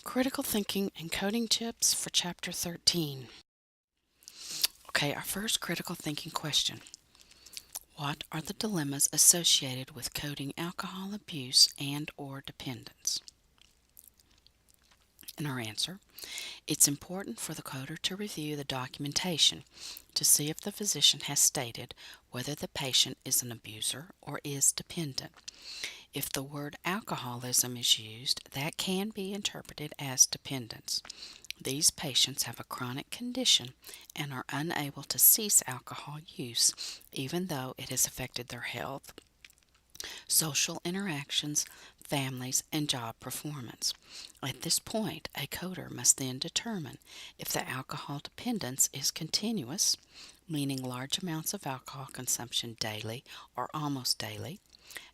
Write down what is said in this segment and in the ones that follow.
Critical thinking and coding tips for Chapter 13. Okay, our first critical thinking question. What are the dilemmas associated with coding alcohol abuse and/or dependence? And our answer, it's important for the coder to review the documentation to see if the physician has stated whether the patient is an abuser or is dependent. If the word alcoholism is used, that can be interpreted as dependence. These patients have a chronic condition and are unable to cease alcohol use, even though it has affected their health, social interactions, families, and job performance. At this point, a coder must then determine if the alcohol dependence is continuous, meaning large amounts of alcohol consumption daily or almost daily,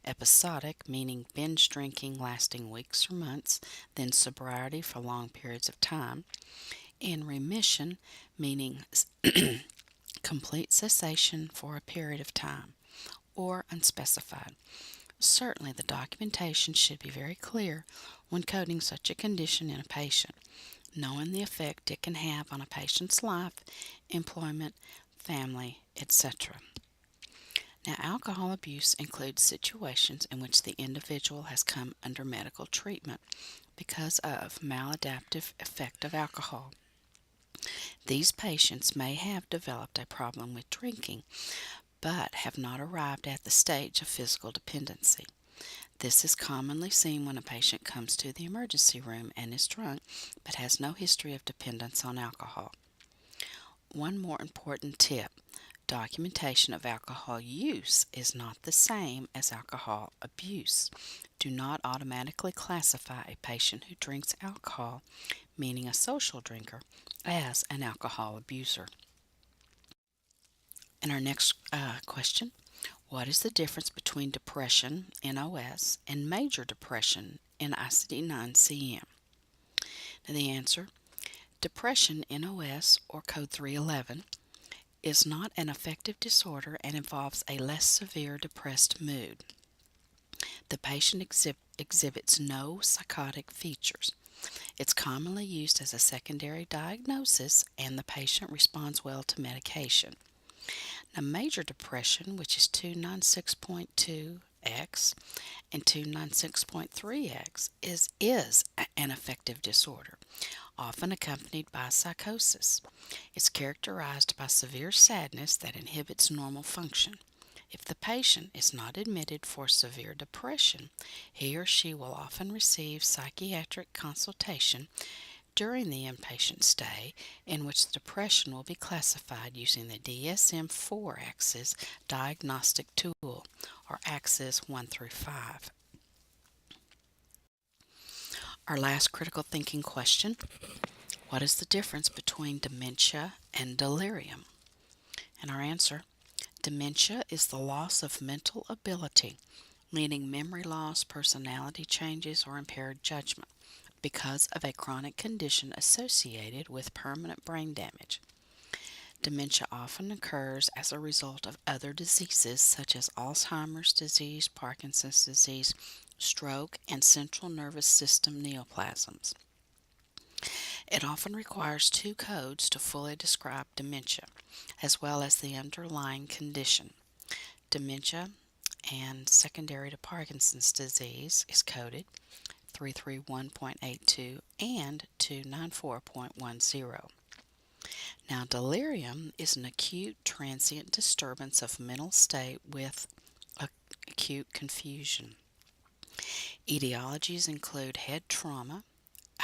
episodic, meaning binge drinking lasting weeks or months, then sobriety for long periods of time, and remission, meaning complete cessation for a period of time, or unspecified. Certainly, the documentation should be very clear when coding such a condition in a patient, knowing the effect it can have on a patient's life, employment, family, etc. Now, alcohol abuse includes situations in which the individual has come under medical treatment because of maladaptive effect of alcohol. These patients may have developed a problem with drinking, but have not arrived at the stage of physical dependency. This is commonly seen when a patient comes to the emergency room and is drunk, but has no history of dependence on alcohol. One more important tip. Documentation of alcohol use is not the same as alcohol abuse. Do not automatically classify a patient who drinks alcohol, meaning a social drinker, as an alcohol abuser. And our next question, what is the difference between depression, NOS, and major depression, ICD-9-CM? Now the answer, depression, NOS, or code 311, is not an affective disorder and involves a less severe depressed mood. The patient exhibits no psychotic features. It's commonly used as a secondary diagnosis, and the patient responds well to medication. Now, major depression, which is 296.2X and 296.3X, is an affective disorder, often accompanied by psychosis. It's characterized by severe sadness that inhibits normal function. If the patient is not admitted for severe depression, he or she will often receive psychiatric consultation during the inpatient stay, in which the depression will be classified using the DSM-4 axis diagnostic tool, or axis 1 through 5. Our last critical thinking question, what is the difference between dementia and delirium? And our answer, dementia is the loss of mental ability, meaning memory loss, personality changes, or impaired judgment, because of a chronic condition associated with permanent brain damage. Dementia often occurs as a result of other diseases such as Alzheimer's disease, Parkinson's disease, stroke, and central nervous system neoplasms. It often requires two codes to fully describe dementia, as well as the underlying condition. Dementia and secondary to Parkinson's disease is coded 331.82 and 294.10. Now, delirium is an acute transient disturbance of mental state with acute confusion. Etiologies include head trauma,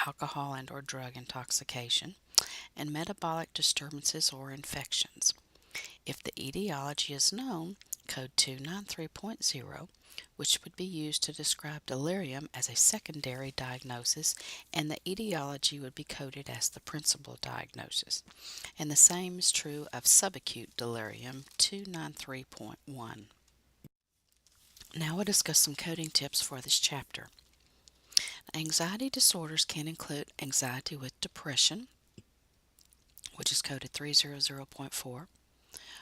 alcohol and or drug intoxication, and metabolic disturbances or infections. If the etiology is known, code 293.0, which would be used to describe delirium as a secondary diagnosis, and the etiology would be coded as the principal diagnosis. And the same is true of subacute delirium, 293.1. Now we'll discuss some coding tips for this chapter. Anxiety disorders can include anxiety with depression, which is coded 300.4,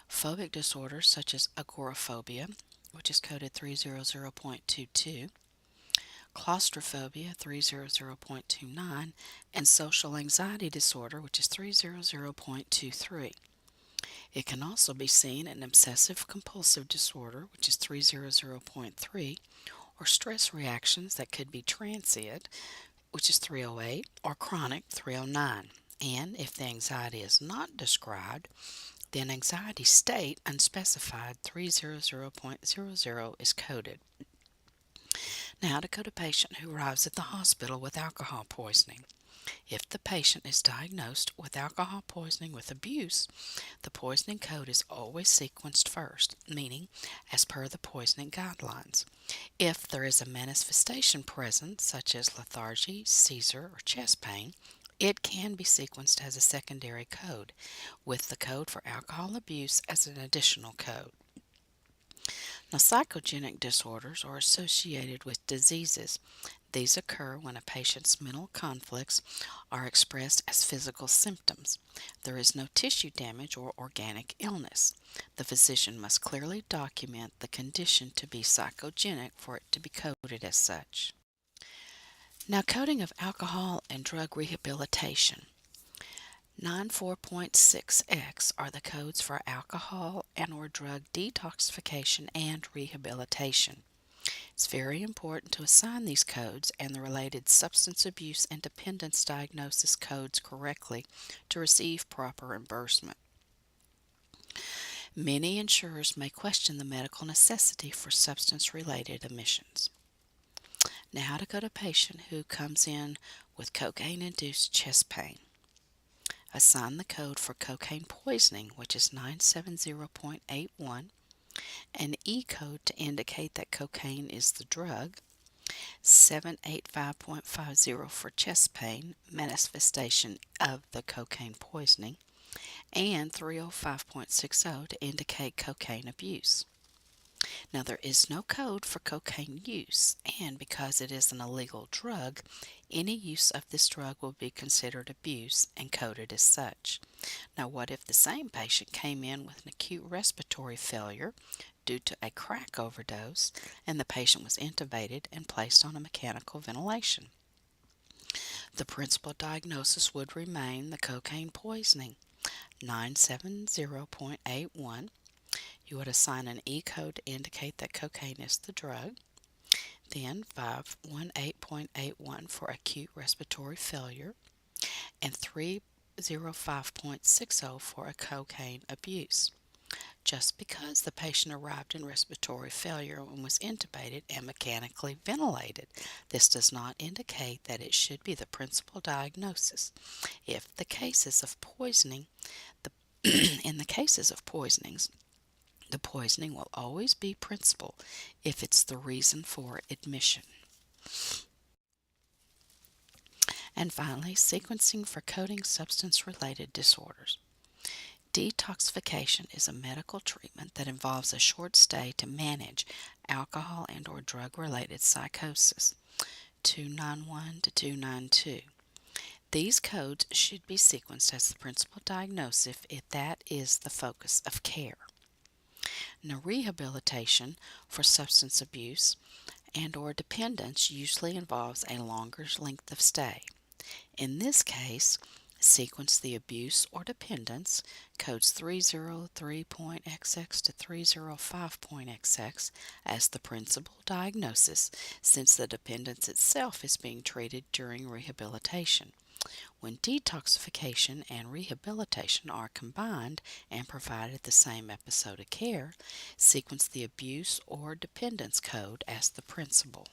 phobic disorders such as agoraphobia, which is coded 300.22, claustrophobia 300.29, and social anxiety disorder, which is 300.23. It can also be seen in obsessive compulsive disorder, which is 300.3, or stress reactions that could be transient, which is 308, or chronic, 309. And if the anxiety is not described, then anxiety state unspecified 300.00 is coded. Now to code a patient who arrives at the hospital with alcohol poisoning. If the patient is diagnosed with alcohol poisoning with abuse, the poisoning code is always sequenced first, meaning as per the poisoning guidelines. If there is a manifestation present, such as lethargy, seizure, or chest pain, it can be sequenced as a secondary code, with the code for alcohol abuse as an additional code. Now, psychogenic disorders are associated with diseases. These occur when a patient's mental conflicts are expressed as physical symptoms. There is no tissue damage or organic illness. The physician must clearly document the condition to be psychogenic for it to be coded as such. Now, coding of alcohol and drug rehabilitation. 94.6X are the codes for alcohol and or drug detoxification and rehabilitation. It's very important to assign these codes and the related substance abuse and dependence diagnosis codes correctly to receive proper reimbursement. Many insurers may question the medical necessity for substance-related admissions. Now, how to code a patient who comes in with cocaine-induced chest pain. Assign the code for cocaine poisoning, which is 970.81, an E code to indicate that cocaine is the drug, 785.50 for chest pain, manifestation of the cocaine poisoning, and 305.60 to indicate cocaine abuse. Now, there is no code for cocaine use, and because it is an illegal drug, any use of this drug will be considered abuse and coded as such. Now, what if the same patient came in with an acute respiratory failure due to a crack overdose, and the patient was intubated and placed on a mechanical ventilation? The principal diagnosis would remain the cocaine poisoning, 970.81. You would assign an E code to indicate that cocaine is the drug, then 518.81 for acute respiratory failure, and 305.60 for a cocaine abuse. Just because the patient arrived in respiratory failure and was intubated and mechanically ventilated, this does not indicate that it should be the principal diagnosis. If the cases of poisoning, in the cases of poisonings, the poisoning will always be principal if it's the reason for admission. And finally, sequencing for coding substance-related disorders. Detoxification is a medical treatment that involves a short stay to manage alcohol and or drug-related psychosis, 291 to 292. These codes should be sequenced as the principal diagnosis if that is the focus of care. Now, rehabilitation for substance abuse and or dependence usually involves a longer length of stay. In this case, sequence the abuse or dependence, codes 303.XX to 305.XX, as the principal diagnosis, since the dependence itself is being treated during rehabilitation. When detoxification and rehabilitation are combined and provided the same episode of care, sequence the abuse or dependence code as the principal.